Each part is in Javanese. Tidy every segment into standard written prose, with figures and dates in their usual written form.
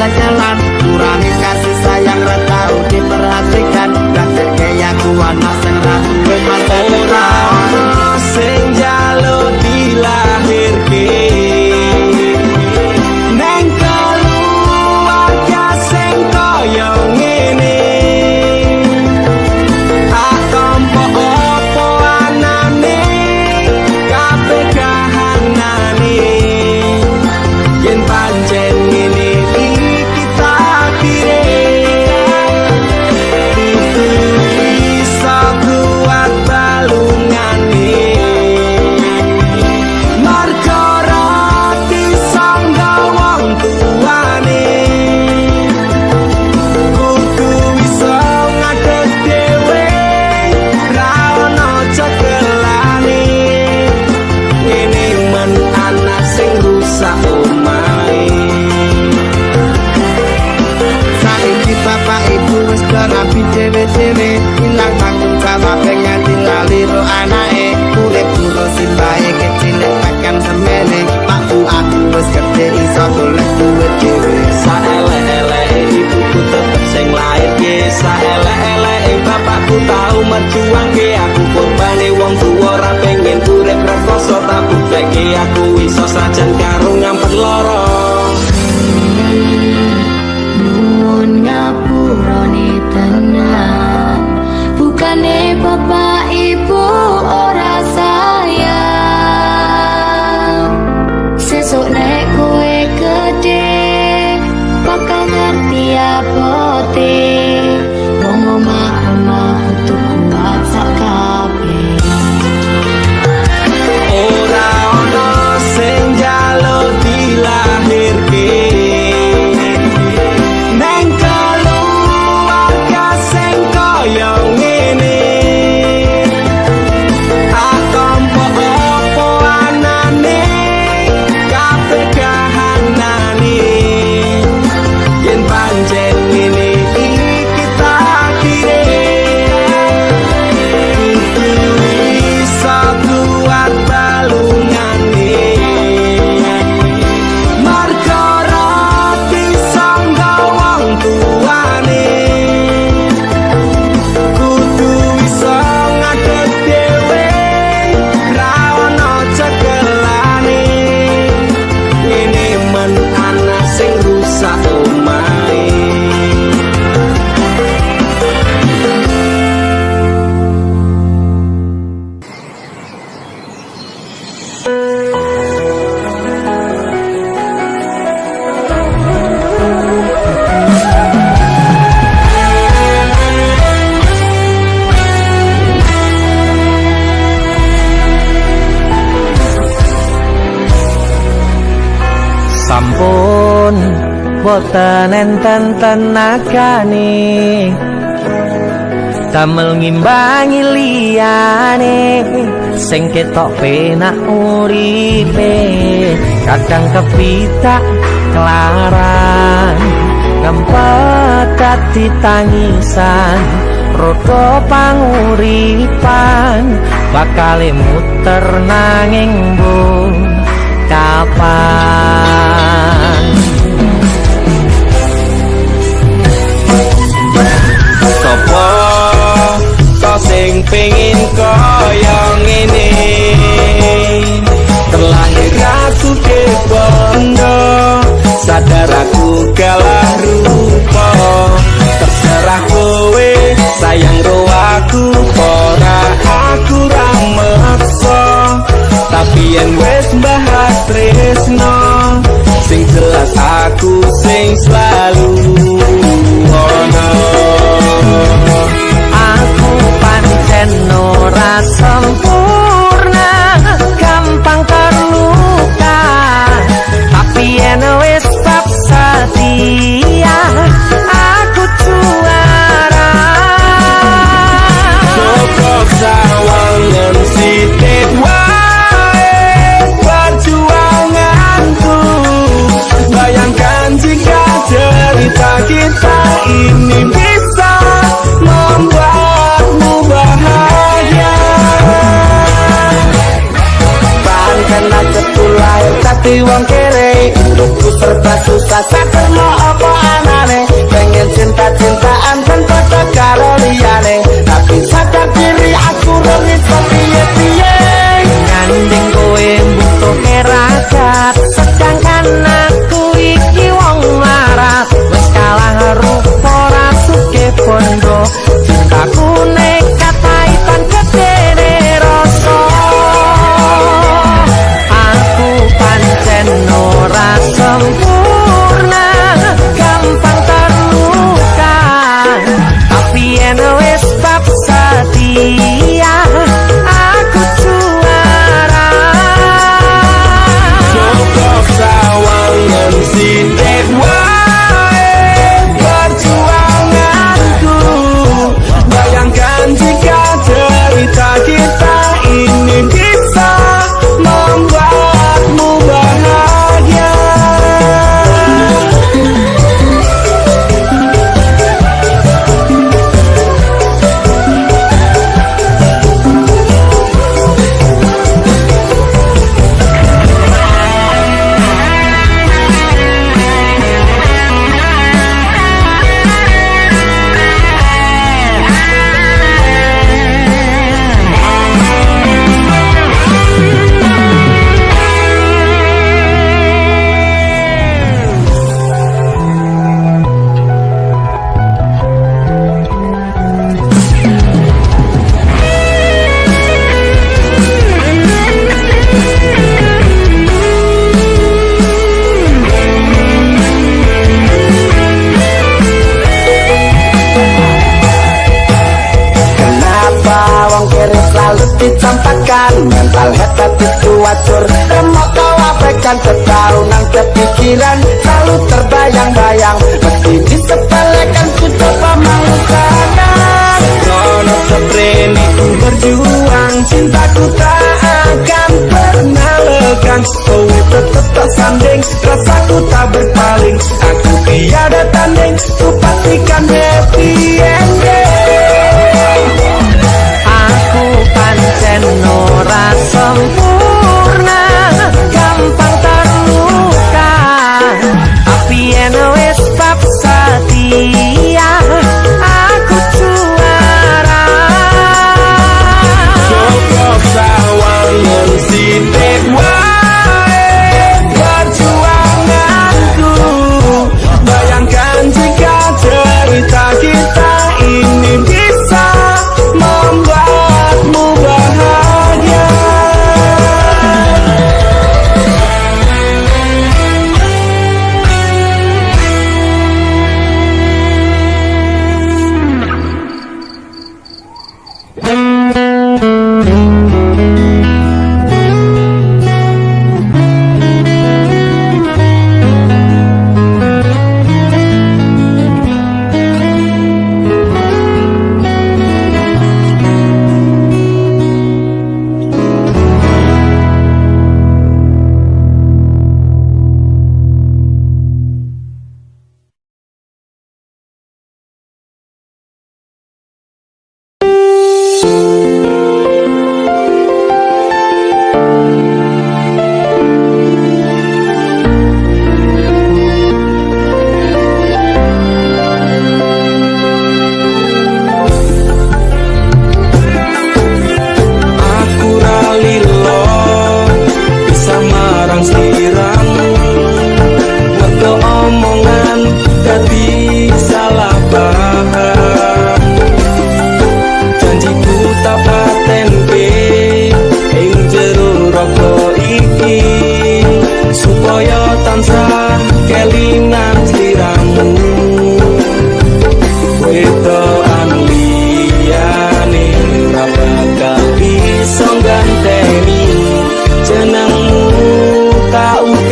jalan, kurangi kasih sayang ra tau diperhatikan. Gak kayak aku anak sing ra duwe masa depan. Sing jaluk dilahirke neng keluarga sing koyo ngene. Tak tompo opo anane kabeh kahanane. Yen pancen ngene iki takdire, kudu iso kuat balungane. Marga ra disangga wong tuane, kudu iso ngadeg dhewe, ra ono cekelane. Ngene men anak sing rusak omahe. Saiki bapak ibu wis rapi dhewe-dhewe, ilang tanggung jawab pengen dilali ro anake. Urip karo simbahe kecilik tekan semene, Pak Bu aku wis gede iso golek duit dhewe. Saelek-eleke ibuku tetep sing lairke, saelek-eleke bapakku tau merjuangke. Aku korbane wong tuwa ra pengen urip rekoso, tak bukteke aku iso sajan karo ngampet lara. Nuwun ngapurane tenan, bukane bapak ibu ora sayang. Sesuk nek kowe gede bakal ngerti abote wong omah-omah kudu kuat sak kabeh. Ora ono sing jaluk dilahirke neng keluarga sing koyo ngene. Tak tompo opo anane kabeh kahanane. Yen pancen ngene iki takdire, kudu iso kuat balungane. Marga ra disangga wong tuane, kudu iso ngadeg dhewe, ra ono cekelane. Ngene men anak sing rusak omahe. Sampun boten enten tenagane damel ngimbangi liyane, sing ketok penak uripe kadang kepitak kelaran, ngempet dadi tangisan. Rodo panguripan bakale muter nanging mbung kapan. Sopo kok sing pengin koyo ngene, terlahir aku ke bondo, sadar aku kalah rupa. Terserah kowe sayang ro aku, ora aku ra meksa. Tapi yen wis bahas tresno, sing jelas aku sing selalu ono. Aku pancen ora sempurna, gampang terluka. Tapi yen wis bab setia, aku juara. Cukup sawangan sithik wae perjuanganku. Bayangkan jika cerita akhirnya selalu dicampakkan. Mental hebat itu wajar, remok kau abaikan, ketarungan kepikiran selalu terbayang-bayang. Meski disepelekan ku coba mengusahakan. Kono seprene ku berjuang, cintaku tak akan pernah lekang. Kowe tetep tersanding, rasaku tak berpaling. Aku tiada tanding, ku pastikan happy ending. Aku pancen ora sempurna, gampang terluka, tapi yen wis bab setia aku juara. Cukup sawangan sithik wae perjuanganku. Bayangkan jika cerita kita ini bisa membuatmu bahagia.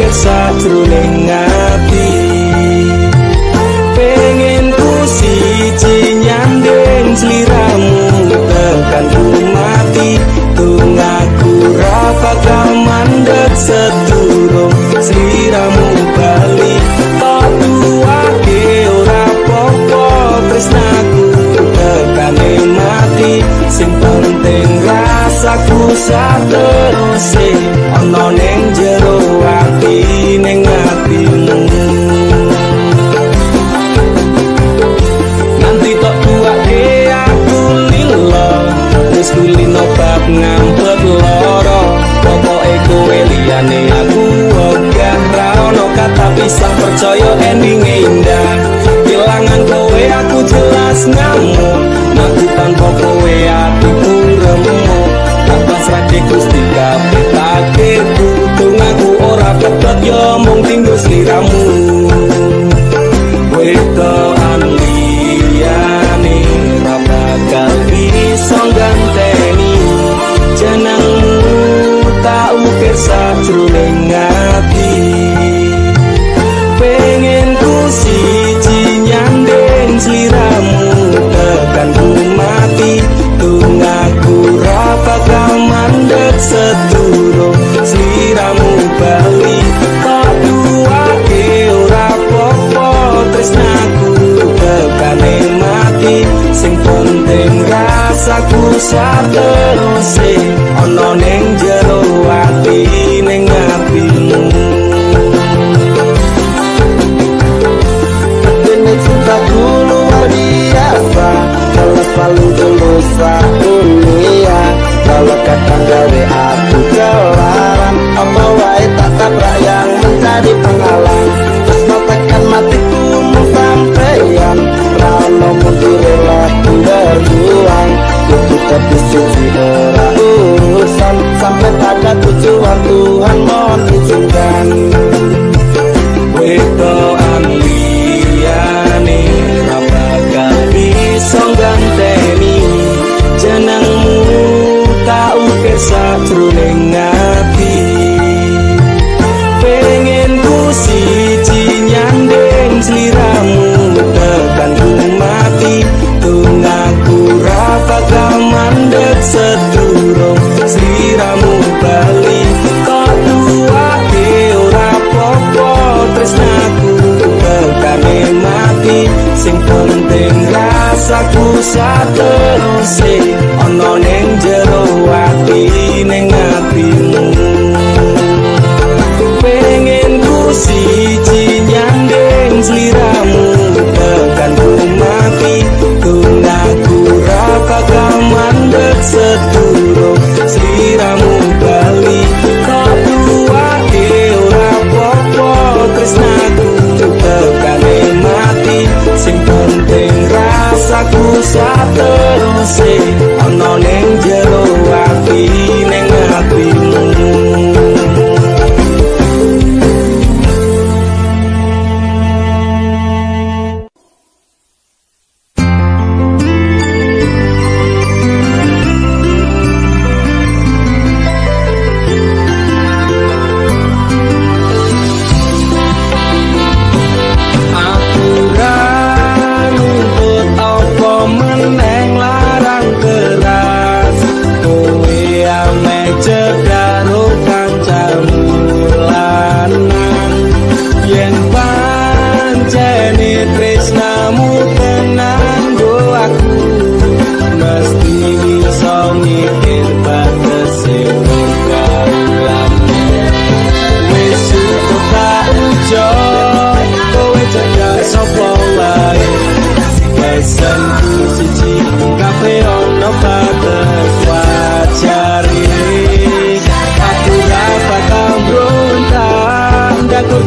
Sajroning ati pengen ku siji nyanding sliramu, tekan ku mati tunggaku ra bakal mandeg sedurung sliramu bali. Tak duake ora apa-apa tresnaku, tekane mati sing penting rasaku sateruse ana ning jero ati ning atimu. Nanti tok tuake aku lilo wis kulino bab ngampet loro. Pokoke kowe liyane aku ogah ra ono kata pisah, percaya endinge indah. Kelangan kowe aku jelas ngamuk, aku tanpa kowe atiku remuk. Tak pasrahke Gusti kabeh takdirku, tunggaku ora ketut yo mung tinggo sliramu. Wedoan liyane ra bakal bisa ganteni jenengmu, tak ukir sajroning ati. Pengen ku siji nyanding sliramu, tekan ku mati tunggaku ra bakal mandeg sedurung sliramu bali. Tak duake ora apa-apa tresnaku, tekane mati sing penting rasaku sateruse ana ning jero ati ning atimu. Dene cintaku luar biasa, kalau selalu tulus dunia. Kalau kadang gawe aku kelaran, apa wae tak tabrak yang menjadi penghalang. Terus tekan matiku mau sampeyan, rano mundur lah berjuang. Ku tapi suci ora rasaku sateruse ana ning jero ati ning atimu pengen ku siji nyanding sliramu tekan ku mati tunaku ra bakal mandeg sedulur sliramu bali kedua ora apa-apa tresnaku tekane mati sing penting rasaku sateruse ana ning jero ati ning atimu.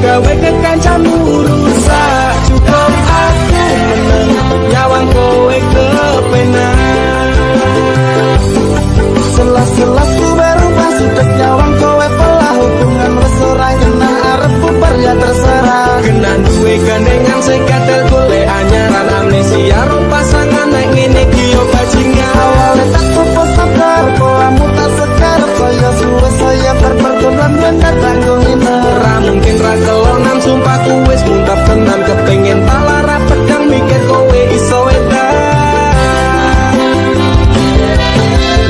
Gawe kekancamu rusak cukup aku meneng nyawang kowe kepenak selas-selas ku berubah sudah nyawang kowe pelah hubungan restoran kenal arep bubar ya terserah kenan duwe gandengan sing katel golek anyaran amnesia rong pasangan nek ngene iki yo bajingan awale tak fokus sabar koamu tak sekarep saya suwe saya berperdonan bener tanggung ini mungkin ra kelonan sumpah ku wis muntap tenan kepengin talara pedang mikir kowe iso edan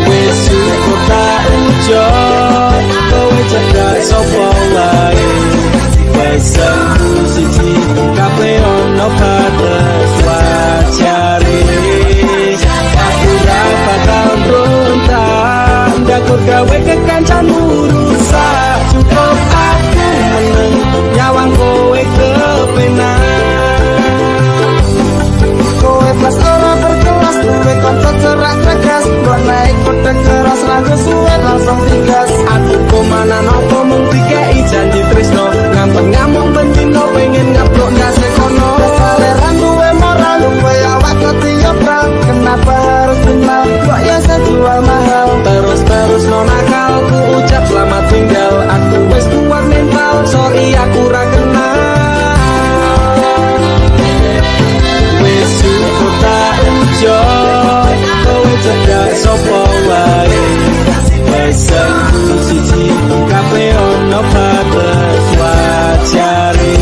wis cukup tak ujo kowe cedak sapa wae pesanku siji kabeh ono batas wajare aku ra bakal brontak ndakur gawe kekancamu rusak cukup aku meneng nyawang kowe kepenak kowe pas ora berkelas duwe kanca cerak tegas mbok naik kode keras ragu suwe langsung digas aku komana nopo mung dikei janji tresno ngampeng ngamuk bendino pengen ngaplok ndase kono saleran duwe moral duwe awak ketiobrak kenapa harus kenal kok ya sejual mahal terus no nakal ku ucap selamat tinggal aku wis kuat mental sorry aku ra kenal wis cukup tak ujo kowe cedak sapa wae pesanku siji kabeh ono batas wajare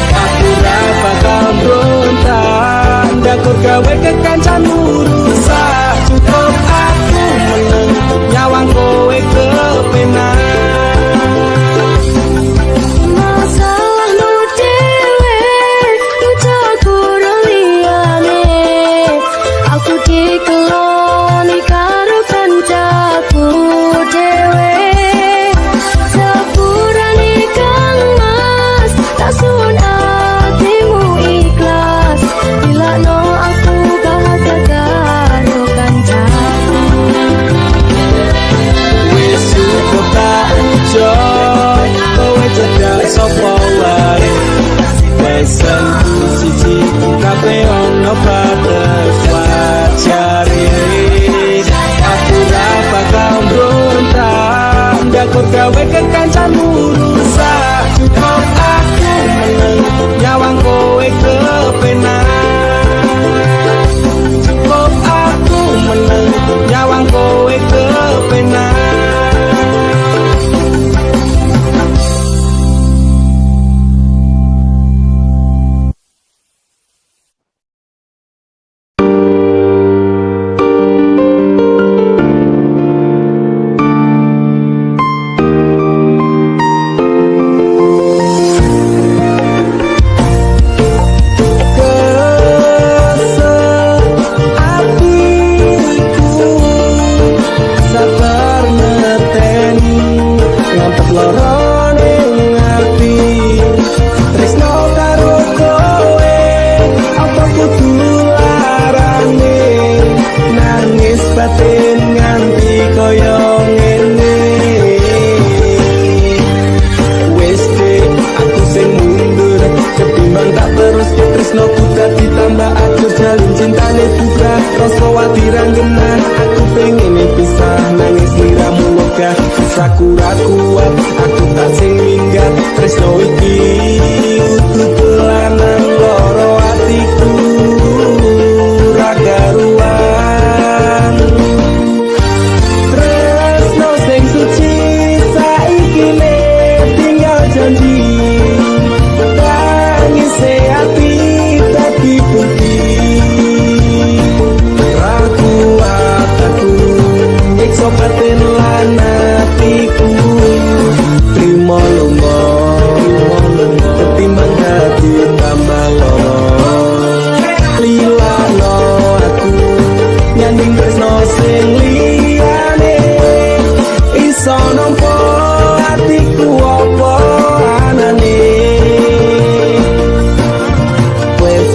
aku ra bakal brontak ndakur gawe kekancamu rusak cukup aku meneng nyawang kowe kepenak masalahmu dewe ucaku liyane aku dikeloni karo kancaku dewe sepurane kang mas tak sun atimu ikhlas bila no aku bahagia karo kancaku wis cukup tak ujo kowe cedak sapa wae pesanku siji kabeh ono batas wajare aku ra bakal brontak ndakur gawe kekancamu rusak cukup aku meneng nyawang kowe kepenak cukup aku meneng nyawang kowe kepenak dadi tambah aku jalin cintane buka rasa watiran genah aku pengen pisah nangis liramu megah rasaku ra kuat aku tak sing minggat tresno iki utuh dolanan loro atiku ra karuan tresno sing suci saiki le tinggal janji tangise ati dadi bukti ra kuat aku nyiksa batin lan atiku trimo lunga ketimbang dadi tambah loro lilano aku nyanding tresno sing liyane iso nampa atiku apa anane wes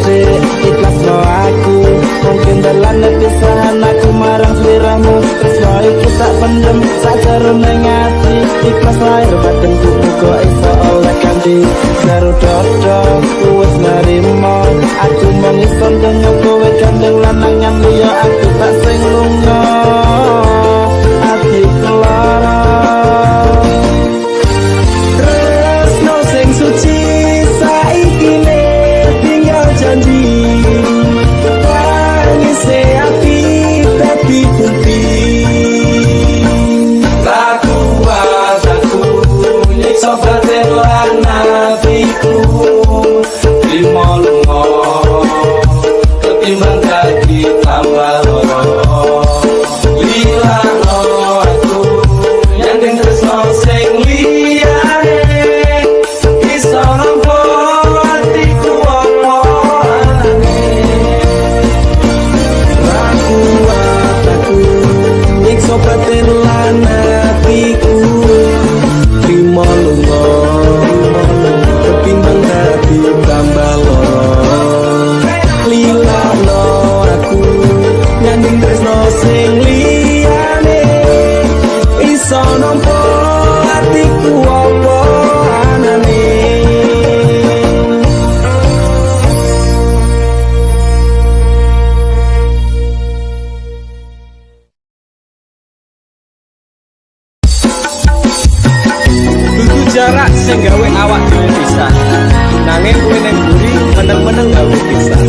ikhlas no aku mungkin dalan pisahan aku marang sliramu tresno iku tak pendem sajarone ngati ikhlas lahir batin muga iso oleh kanthi karo dodo wis narimo aku mung iso denyo kowe gandeng lanang liya aku tak sing lunga ati lara tresno sing suci saiki le tinggal janji tangise ati dadi bukti aku nyiksa batin lan atiku trimo lunga ketimbang dadi tambah loro lilano aku nyanding tresno sing liyane iso nampa atiku apa anane ra kuat aku nyiksa batin lan atiku trimo lunga ketimbang dadi tambah loro lilano aku nyanding tresno sing liyane iso nampa atiku apa anane dudu jarak sing gawe awak dhewe pisah nanging kowe ning mburi meneng-meneng gawe pisah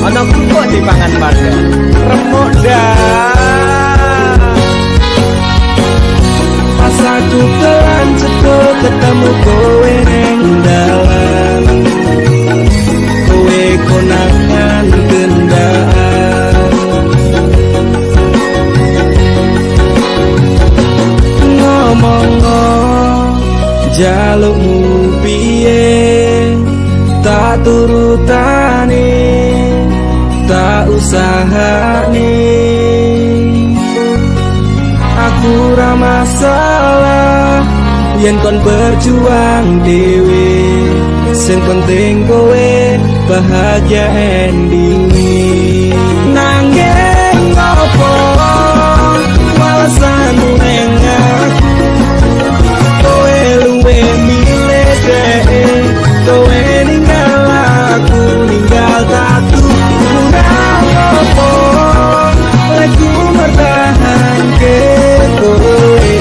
ana kok dipangan padha remuk dah pas aku kelan cekel ketemu kowe ning dalan kowe konangan gendaan ngomong jalukmu piye tak turutane tak usahane aku ra masalah yen kon berjuang dhewe sing penting kowe bahagia endinge nanging ngopo alasanmu ning aku kowe luwe milih dhewe kowe ninggal aku ninggal tatu kurang apa aku bertahan ke kowe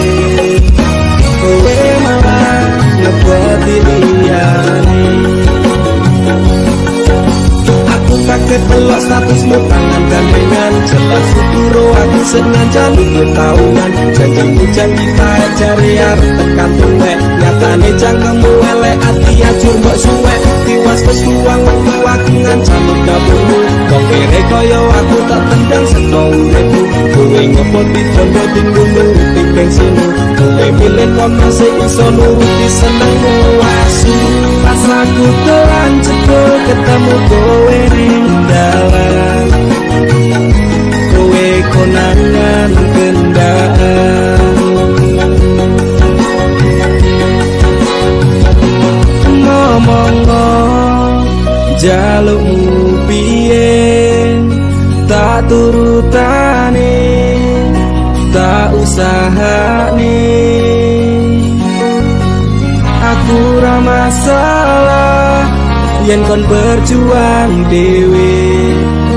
kowe malah ngepeti liyane aku kaget pelok statusmu tangan gandengan jelas uturo aku senang jaluk ketahuan janjimu janji tak cari arep tekan tuwek nyatane cangkemmu elek ati ajur mbok suwek tiwas wis luang wektu aku ngancam dapurmu kok kere kaya aku tak tendang seno uripku kowe ngopo ditondo tinggumu tik bensinmu kowe milih kono sing iso nuruti senengmu asu pas aku telan cekel ketemu kowe ning dalan kowe konangan gendaan ngomong jalukmu piye tak turutane tak usahane aku ra masalah yen kon berjuang dewe,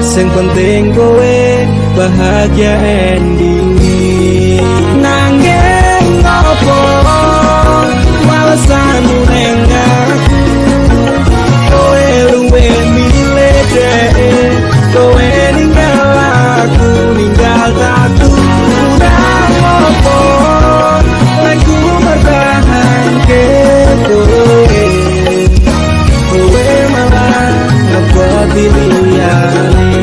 sing penting kowe bahagia endinge. Nanging ngopo alasanmu neng aku, kowe luwe milih dhek, kowe ninggal aku ninggal aku. Udah ngopo lagu bertahan ke kowe, kowe malah ngeboti liyane.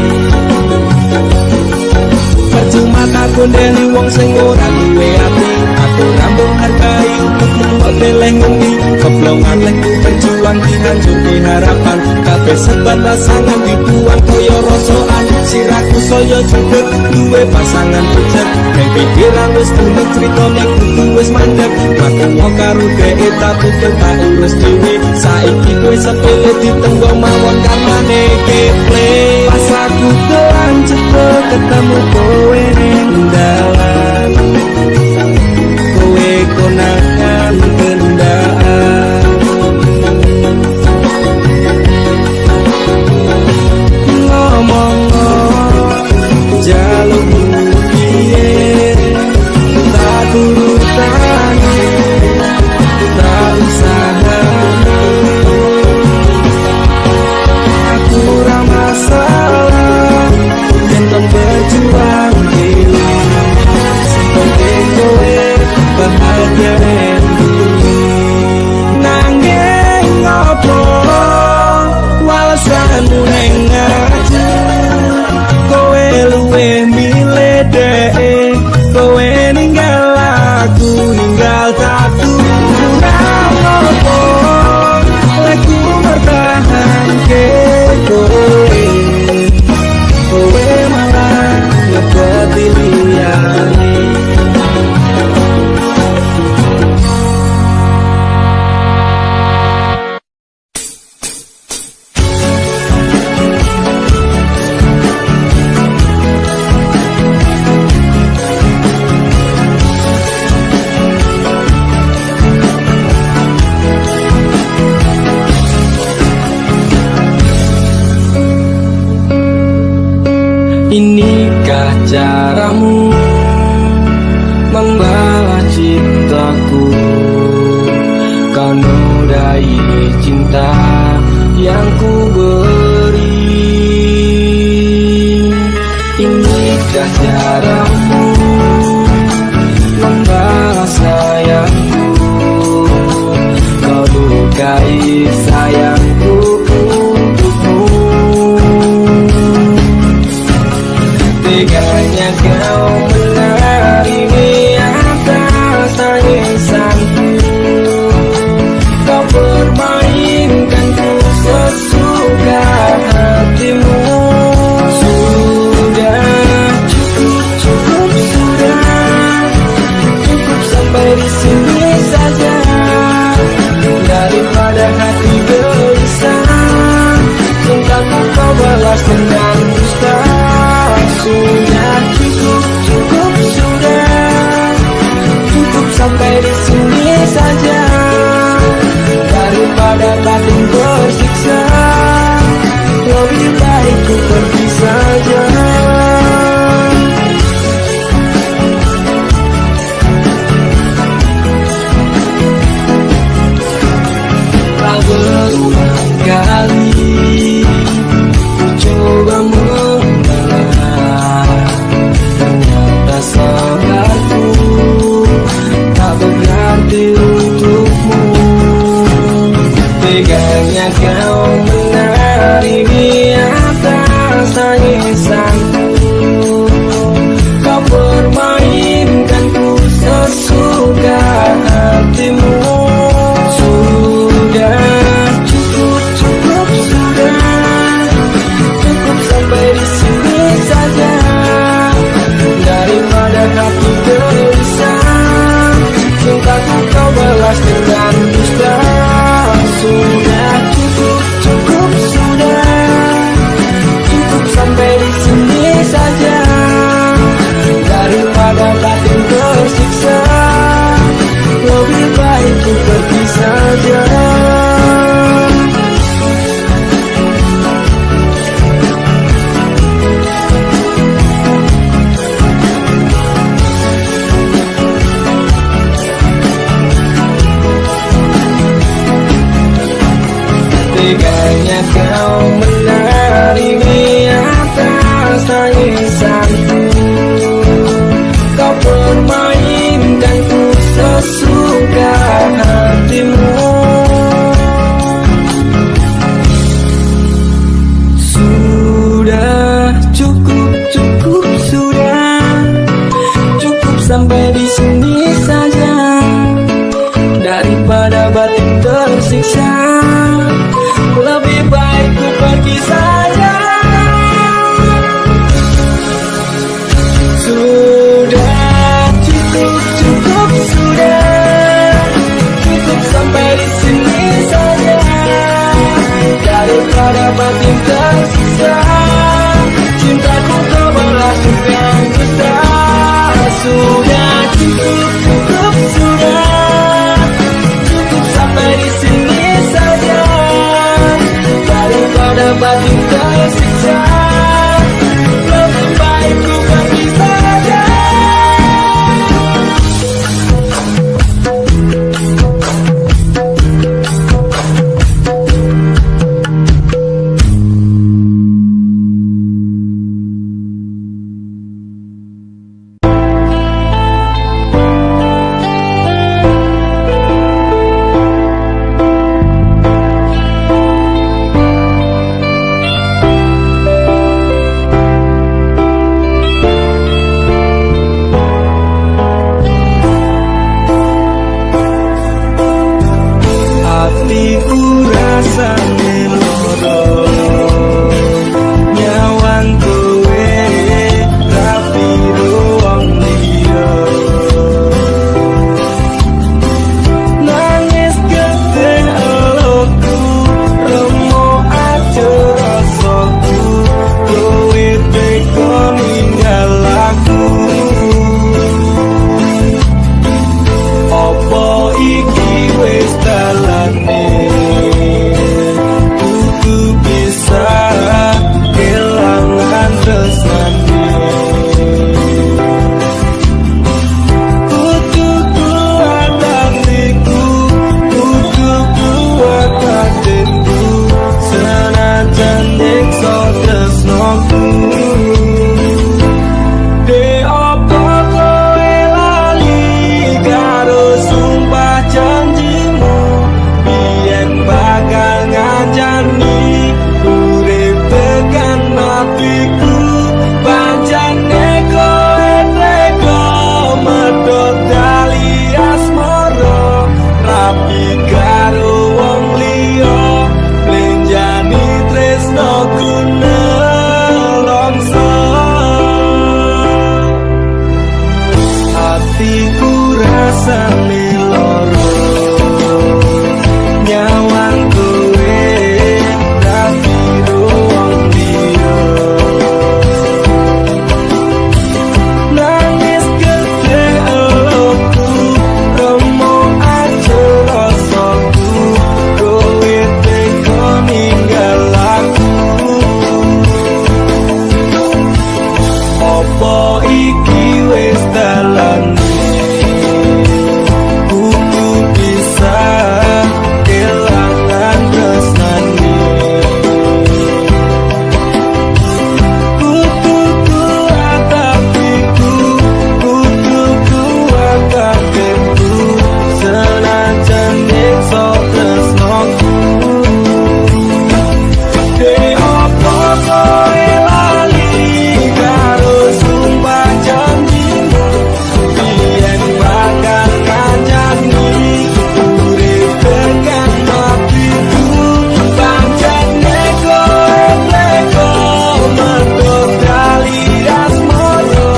Percuma takon deli wong sing ora duwe ati, aku rambung hargai untukmu pilih ngendi. Keblongan lekku berjuang dihancurke harapan, kabeh sebatas sangat dibuang koyo rosokan. Siraku saya judet duwe pasangan pucet, ning pikiran wis bulet critane kudu wis mandek. Maku karo dhek tapi tak urus dhewe, saiki kowe sepele ditenggo mawon kamane keple. Pas aku kelanjut ketemu kowe ning dalan, kowe konangan kendaan. Ngomong jaluk piye tak turutane, tak usah aku ra masalah yen kon berjuang dewe, sing penting kowe bahagia endinge. Nanging ngopo alasanmu neng aku, kowe luwe milih dhek, kowe ninggal aku ninggal aku. Ora ngopo lagu bertahan ke kowe, kowe malah ngeboti liyane. Inikah caramu membalas cintaku, kau nodai cinta yang ku beri. Inikah caramu membalas sayangku, kau lukai sayangku untukmu. Teganya kau menarimi atas tangisanku, kau permainkanku sesuka hatimu. Sudah cukup sudah, cukup sampai di sini saja, daripada hati gelisah, cintaku kau balas dengan dusta. Sudah cukup sudah, cukup sampai di sini saja, daripada batin bersiksa, lebih baik ku pergi saja. Tak berulang kali ku coba ternyata sabarku tak berarti untukmu. Teganya siksa. Lebih baik ku pergi saja. Sudah cukup, cukup sudah. Cukup sampai di sini saja. Daripada batin tersiksa, cintaku kau berlakukan dusta. Sudah cukup, cukup sudah. Cukup sampai di sini saja. Daripada batin tersiksa, lebih baik ku pergi saja. Hatiku rasane loro, nyawang kowe tapi wong liya. Nangis gede eloku, remo aja rasaku, kowe teko ninggal aku. Apa iki wis dalane? Kudu bisa kelangan tresnane. Kudu kuat hatiku, kudu kuat batinku, senajan nyiksa tresnaku. De apa kowe lali karo sumpah janjimu, biyen bakal ngancani urip tekan matiku. Pancene kowe tega medhot tali asmara, rapi karo wong liya, lenjani tresnaku nelongso. Hatiku rasane loro, nyawang kowe tapi wong liya. Nangis gede eloku, remo aja rasaku, kowe teko ninggal aku. Apa iki wis dalane? Kudu bisa kelangan tresnane. Kudu kuat hatiku, kudu kuat batinku, senajan nyiksa tresnaku. De apa kowe lali karo sumpah janjimu, biyen bakal ngancani urip tekan matiku. Pancene kowe tega medhot tali asmara,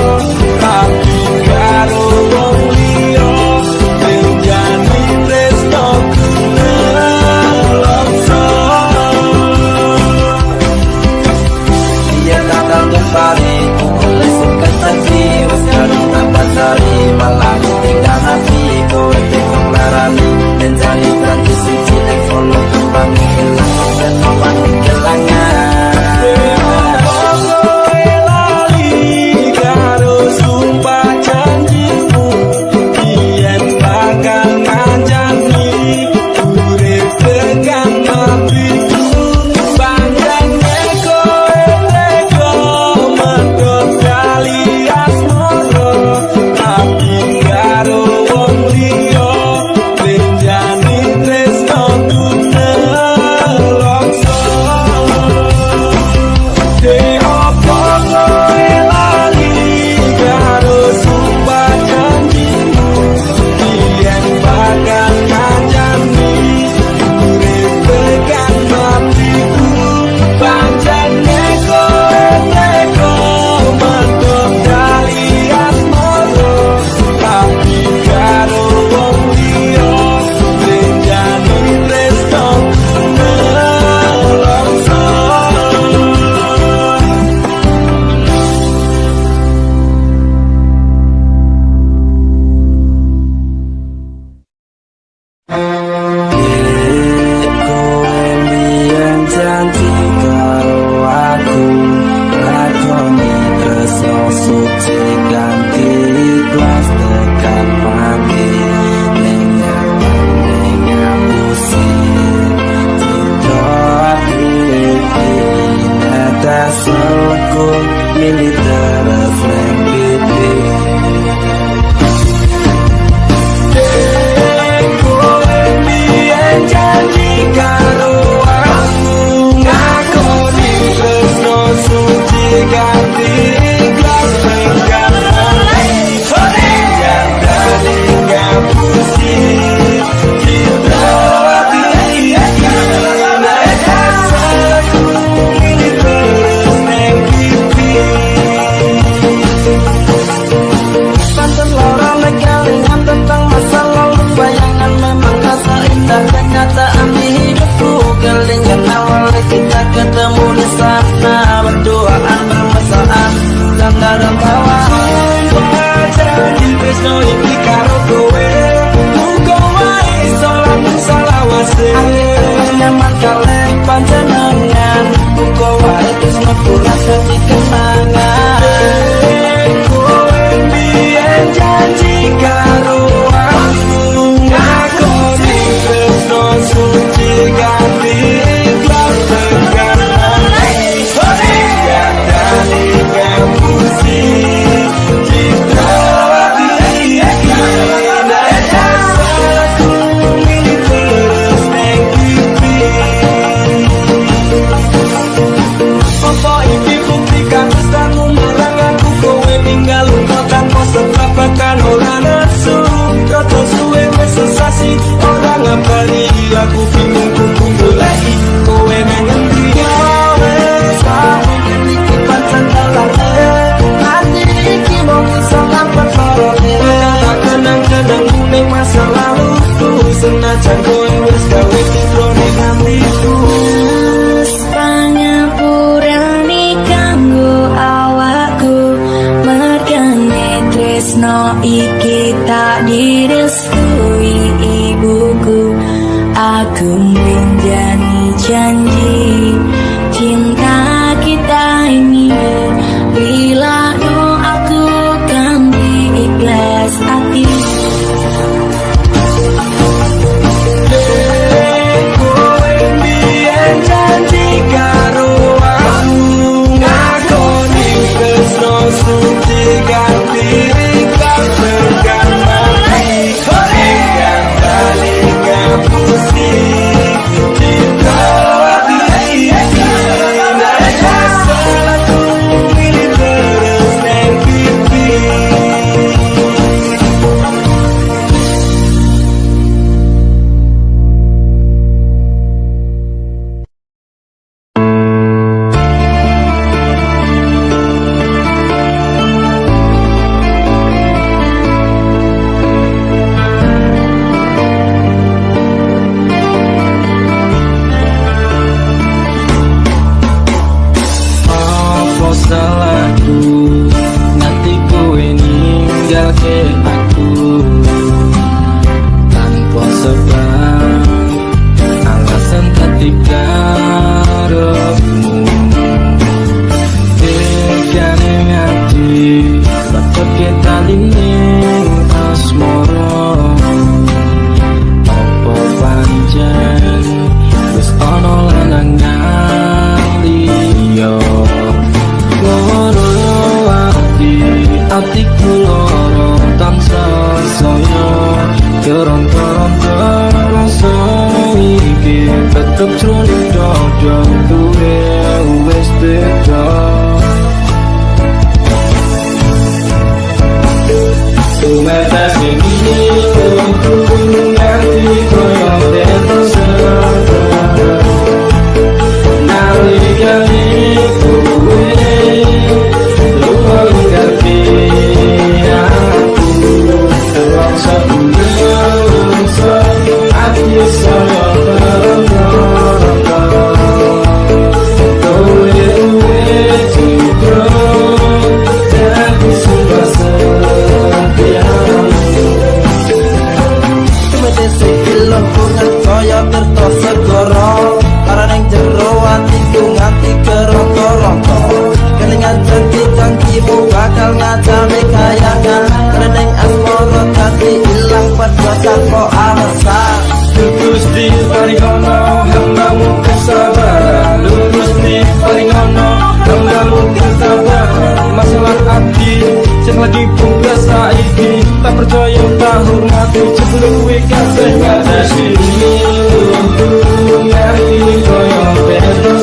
tapi karo wong liya, lenjani tresnaku nelongso. Iya takal kembali, oleh suka janji, wes kadung tanpa sari, malah tinggal hati, kowe teko larani, lenjani ganti suci telepono kembang hilang, dan awan kelangan. Kowe lali karo sumpah janjimu, biyen bakal ngancani urip tekan matiku. Pancene kowe tega medhot tali asmara, tapi karo wong liya, lenjani tresnaku nelongso. De apa kowe lali karo sumpah janjimu, biyen bakal ngancani urip asalku militer neng pipi. Kowe mbiyen janji karo aku ngakoni tresno suci ganti ikhlas penggal yang dari ngapusi cinta hati asalku militer neng pipi. Panten lorong kelingan tentang masa lalu, bayangan memang rasa indah kenyataan di hidupku. Kelingan awal kita ketemu di sana, berduaan bermesraan dan dalam tawa. Sumpah janji tresno iki karo kowe, muga wae salam salawase. Nyaman kalih panjenengan, muga wae tresno rasa dikenangan. Kowe mbiyen janji karo aku ngakoni tresno suci ganti ikhlas penggal yang dari ngapusi cinta hati asalku militer neng pipi. Apa iki buktikan tresnamu marang aku, kowe ninggal lunga tanpa sebabakan ora nesu. Kata suwe wis sesasi ora ngabari aku, bingung kudu goleki kowe nang ngendi wis mungkin iki pancen dalane ati iki mung iso ngapet lorone. Kenang-kenang ning masa lalu ku senajan kowe wis gawe tikrone ngantiku. Pangapurane kanggo awakku, mergane tresno iki tak direstui ibuku. Aku menjadi janji cinta kita ini, bila doaku kan ikhlas hati. Kowe mbiyen janji karo aku ngakoni tresno suci ganti ikhlas penggal yang dari ngapusi cinta hati asalku militer neng pipi. Apa salahku nanti kowe ninggalke aku tanpa sebab alasan tadi karemu. Tekane ngati bakal kita lining asmara. Apa pancen wis ana lanangan liya. Loro atiku loro tansah saya keron-keron terasa iki tetep jroning dada duwe wis beda. Sumetas ini untuk ngerti koyo terus nalikane kowe lupa ngerti aku terasa berasa hati saya terengah. Kowe juga jadi suka setia. Metesi ilmu pungan kaya tertos segoro, karena yang jero hatiku nganti kerongko-rongko. Kelingan janji-janjimu bakal ngajami kayangan, karena yang asmoro ganti ilang pada tanpa alasan. Gusti paling ono hambamu kesabaran, Gusti paling ono lagi buka saiki tak percaya tak hormati jebul kuwi kabeh ngada sini ngerti koyo beda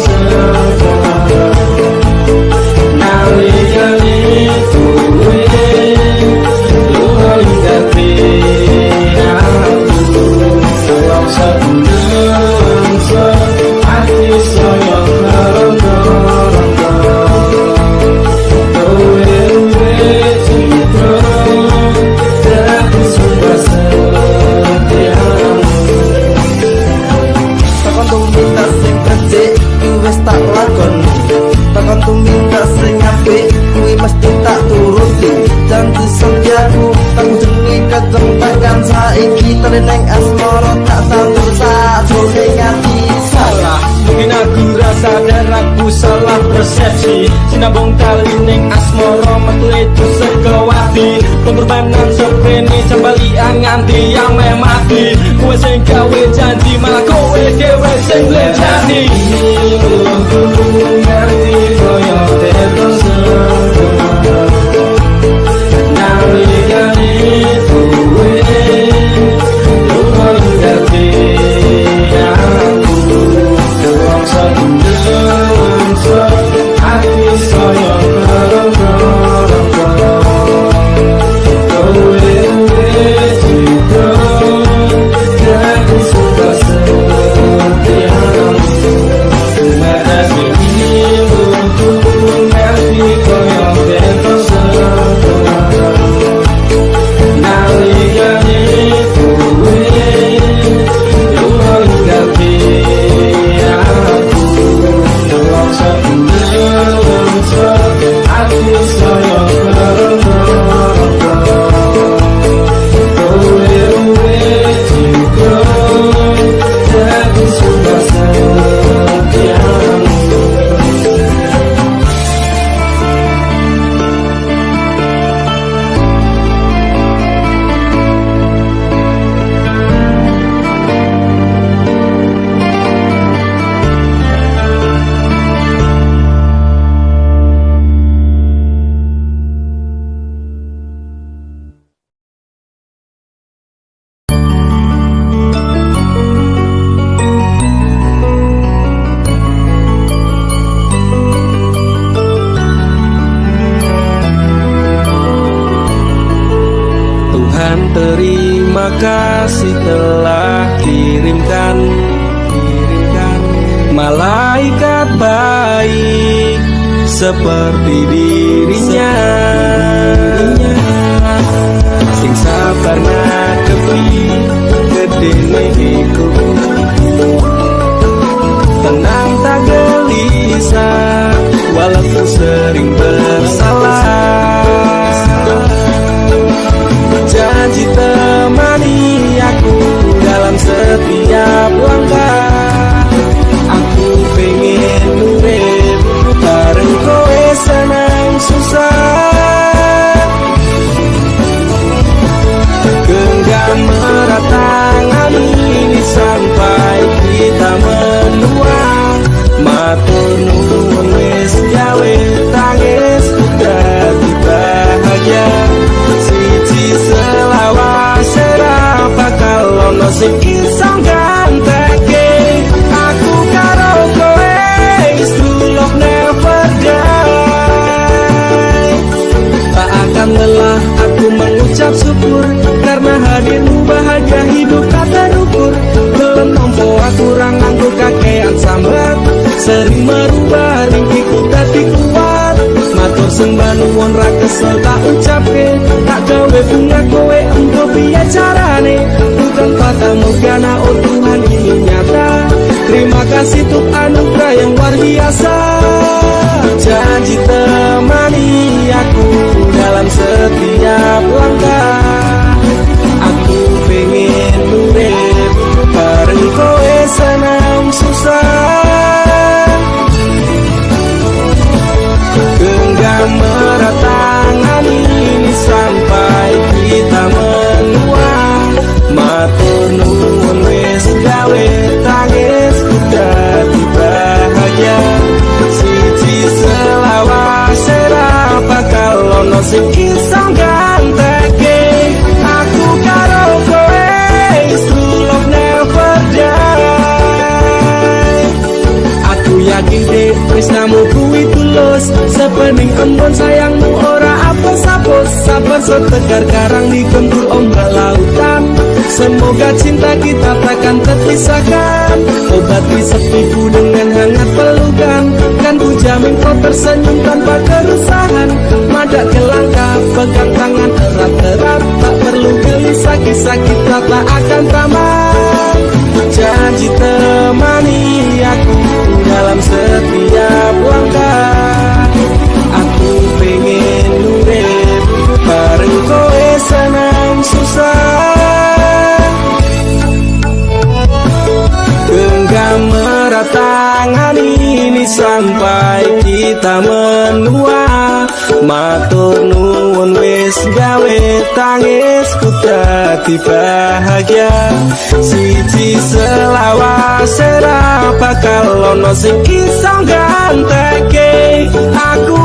nalikane kuwi luwih gati aku selalu sedang hati saya tak lakon takon tuminta sing apik kuwi mesti tak turuti janji setiaku tak jenenge kadang tekan saiki teneng asmara tak tandur tak jone ngati salah mungkin aku rasa dan aku salah persepsi sinabung kali ning asmara metu itu sekewati pengorbanan sepene cembalian nganti yang mati kowe sing gawe janji malah kowe dhewe sing lejani ngerti koyo terus nalikane kowe luwih gati aku wong sedeng hati saya terima kasih telah kirimkan malaikat baik seperti dirinya sing sabar ngadepi gedene iku tenang tak gelisah walaupun sering bersalah janji temani aku dalam setiap langkah aku pengen urip bareng kowe senang susah genggam erat tangan ini sampai kita menua matur nuwun wis gawe tangis dadi bahagia selawase ra bakal ono sing iso ganteke aku karo kowe is true love never die tak akan lelah aku mengucap syukur karena hadirmu bahagia hidup tak terukur belum nompo aku kurang nganggo kakean sambat sering merubah ringkiku dadi kuat matur sembah nuwun ra kesel tak ucapke tak gawe bunga kowe engko piye carane bukan fata morgana oh Tuhan ini nyata terima kasih untuk anugerah yang luar biasa janji temani aku dalam setiap langkah aku pengen urip bareng kowe senang susah genggam erat tangan ini sampai kita menua matur nuwun wis gawe tangis dadi bahagia siji selawat sing iso ganteke aku karo kowe true love never die. Aku yakin deh tresnamu kuwi tulus sepening embun sayangmu ora apes-apes sabar setegar karang di gembur ombak lautan. Semoga cinta kita takkan terpisahkan, obati sepiku dengan hangat pelukan. Kan ku jamin kau tersenyum tanpa keresahan, madak ke langkah pegang tangan erat-erat. Tak perlu gelisah kisah kita tak akan tamat. Janji temani aku dalam setiap langkah. Aku pengen urip bareng kowe senang susah. Genggam erat tangan ini sampai kita menua. Matur nuwun wis gawe tangisku dadi bahagia. Siji selawase ra bakal ono sing iso ganteke aku